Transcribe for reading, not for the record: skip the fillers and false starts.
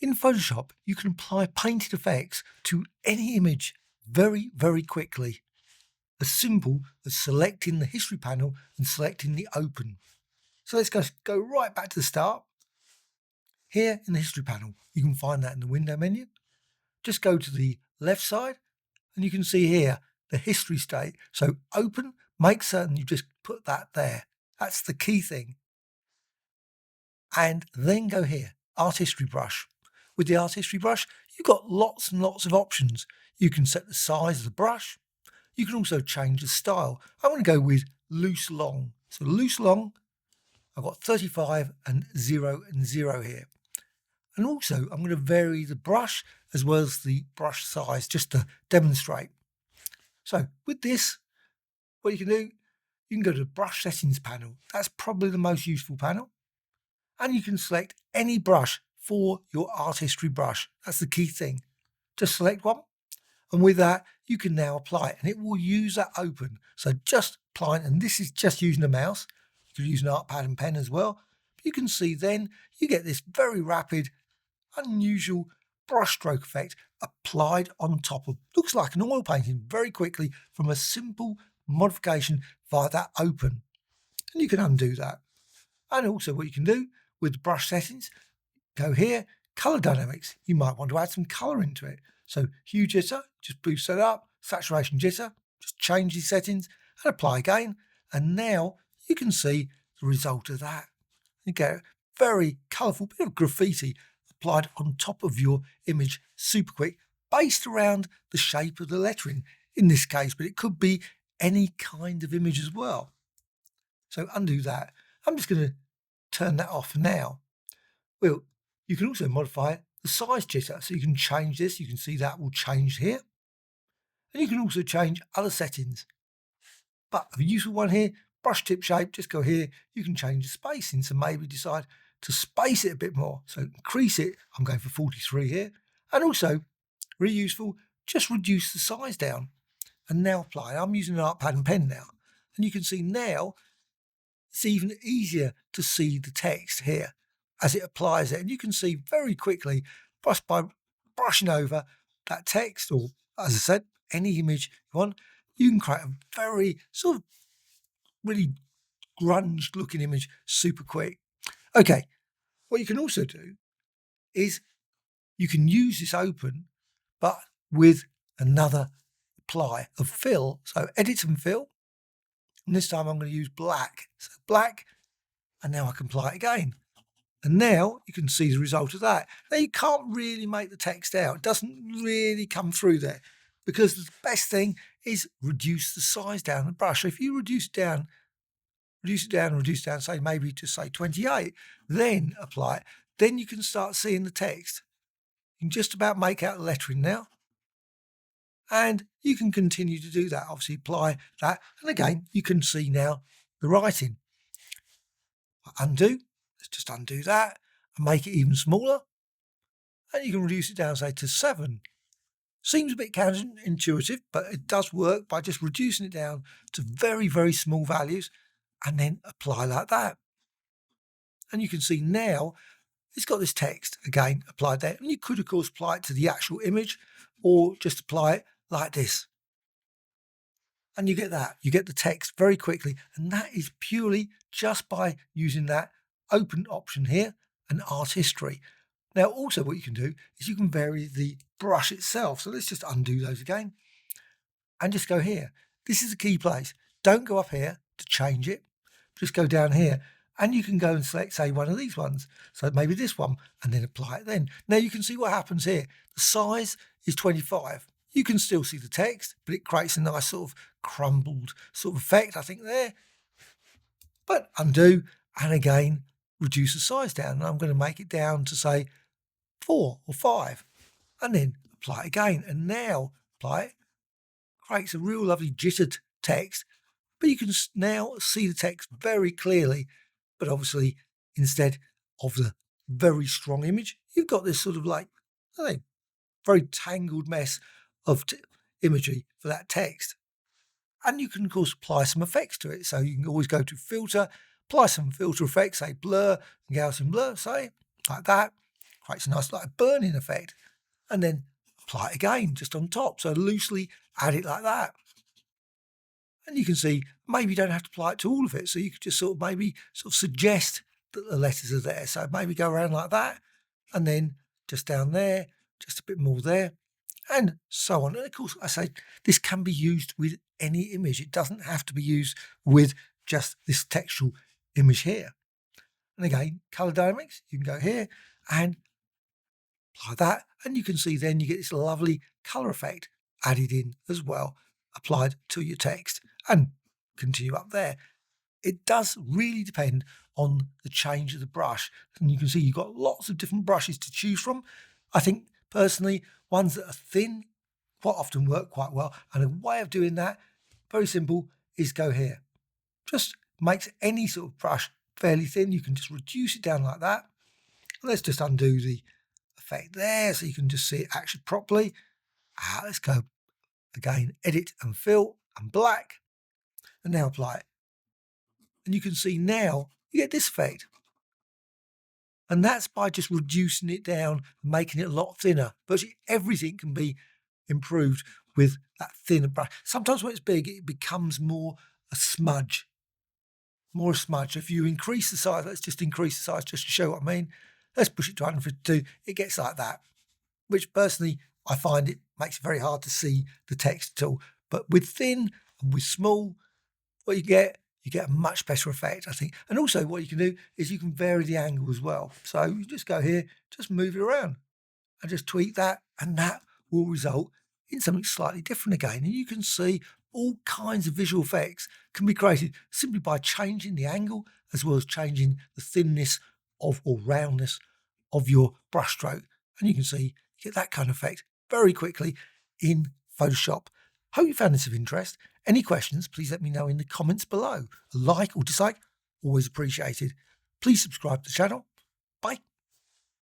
In Photoshop, you can apply painted effects to any image very, very quickly. As simple as selecting the history panel and selecting the open. So let's go right back to the start. Here in the history panel, you can find that in the window menu. Just go to the left side and you can see here the history state. So open, make certain you just put that there. That's the key thing. And then go here, Art History Brush. With the Art History Brush, you've got lots and lots of options. You can set the size of the brush. You can also change the style. I'm going to go with loose long. So loose long, I've got 35 and 0 and 0 here. And also I'm going to vary the brush as well as the brush size just to demonstrate. So with this, what you can do, you can go to the brush settings panel. That's probably the most useful panel. And you can select any brush for your art history brush. That's the key thing. Just select one. And with that, you can now apply it and it will use that open. So just applying, and this is just using a mouse. You could use an art pad and pen as well. But you can see then you get this very rapid, unusual brushstroke effect applied on top of, looks like an oil painting very quickly from a simple modification via that open. And you can undo that. And also what you can do with the brush settings, go here, color dynamics. You might want to add some color into it. So hue jitter, just boost that up, saturation jitter, just change these settings and apply again. And now you can see the result of that. You get a very colourful bit of graffiti applied on top of your image super quick, based around the shape of the lettering in this case, but it could be any kind of image as well. So undo that. I'm just going to turn that off now. Well, you can also modify the size jitter. So you can change this. You can see that will change here. And you can also change other settings. But a useful one here, brush tip shape, just go here. You can change the spacing. So maybe decide to space it a bit more. So increase it. I'm going for 43 here. And also, really useful, just reduce the size down. And now apply. I'm using an art pad and pen now. And you can see now it's even easier to see the text here as it applies it. And you can see very quickly, just by brushing over that text, or as I said, any image you want, you can create a very sort of really grunge looking image super quick. Okay, what you can also do is you can use this open, but with another apply of fill. So edit and fill. And this time I'm going to use black. So black, and now I can apply it again. And now you can see the result of that. Now you can't really make the text out. It doesn't really come through there because the best thing is reduce the size down the brush. So if you reduce it down, say maybe to say 28, then apply it, then you can start seeing the text. You can just about make out the lettering now. And you can continue to do that. Obviously apply that. And again, you can see now the writing. Undo. Let's just undo that and make it even smaller. And you can reduce it down, say, to 7. Seems a bit counterintuitive, but it does work by just reducing it down to very, very small values and then apply like that. And you can see now it's got this text again applied there. And you could, of course, apply it to the actual image or just apply it like this. And you get that. You get the text very quickly. And that is purely just by using that open option here and art history. Now, also what you can do is you can vary the brush itself. So let's just undo those again and just go here. This is the key place. Don't go up here to change it. Just go down here and you can go and select, say, one of these ones. So maybe this one and then apply it then. Now you can see what happens here. The size is 25. You can still see the text, but it creates a nice sort of crumbled sort of effect, I think, there. But undo, and again, reduce the size down. And I'm going to make it down to, say, 4 or 5. And then apply it again. And now apply it. Creates a real lovely jittered text. But you can now see the text very clearly. But obviously, instead of the very strong image, you've got this sort of like, I think, very tangled mess of imagery for that text. And you can, of course, apply some effects to it. So you can always go to filter, apply some filter effects, say blur and Gaussian blur, say, like that. creates a nice like burning effect, and then apply it again just on top. So loosely add it like that. And you can see maybe you don't have to apply it to all of it. So you could just maybe suggest that the letters are there. So maybe go around like that, and then just down there, just a bit more there, and so on. And of course, I say this can be used with any image. It doesn't have to be used with just this textual image here. And again, color dynamics, you can go here and apply that, and you can see then you get this lovely color effect added in as well, applied to your text, and continue up there. It does really depend on the change of the brush, and you can see you've got lots of different brushes to choose from. I think personally ones that are thin quite often work quite well, and a way of doing that, very simple, is go here. Just makes any sort of brush fairly thin. You can just reduce it down like that. Let's just undo the effect there so you can just see it actually properly. Let's go again, edit and fill and black, and now apply it. And you can see now you get this effect. And that's by just reducing it down and making it a lot thinner. Virtually everything can be improved with that thinner brush. Sometimes when it's big, it becomes more a smudge. More a smudge. If you increase the size, let's just increase the size just to show what I mean. Let's push it to 152. It gets like that, which personally I find it makes it very hard to see the text at all. But with thin and with small, what you get a much better effect, I think. And also what you can do is you can vary the angle as well. So you just go here, just move it around and just tweak that, and that will result in something slightly different again. And you can see all kinds of visual effects can be created simply by changing the angle as well as changing the thinness of or roundness of your brush stroke. And you can see you get that kind of effect very quickly in Photoshop. Hope you found this of interest. Any questions, please let me know in the comments below. A like or dislike, always appreciated. Please subscribe to the channel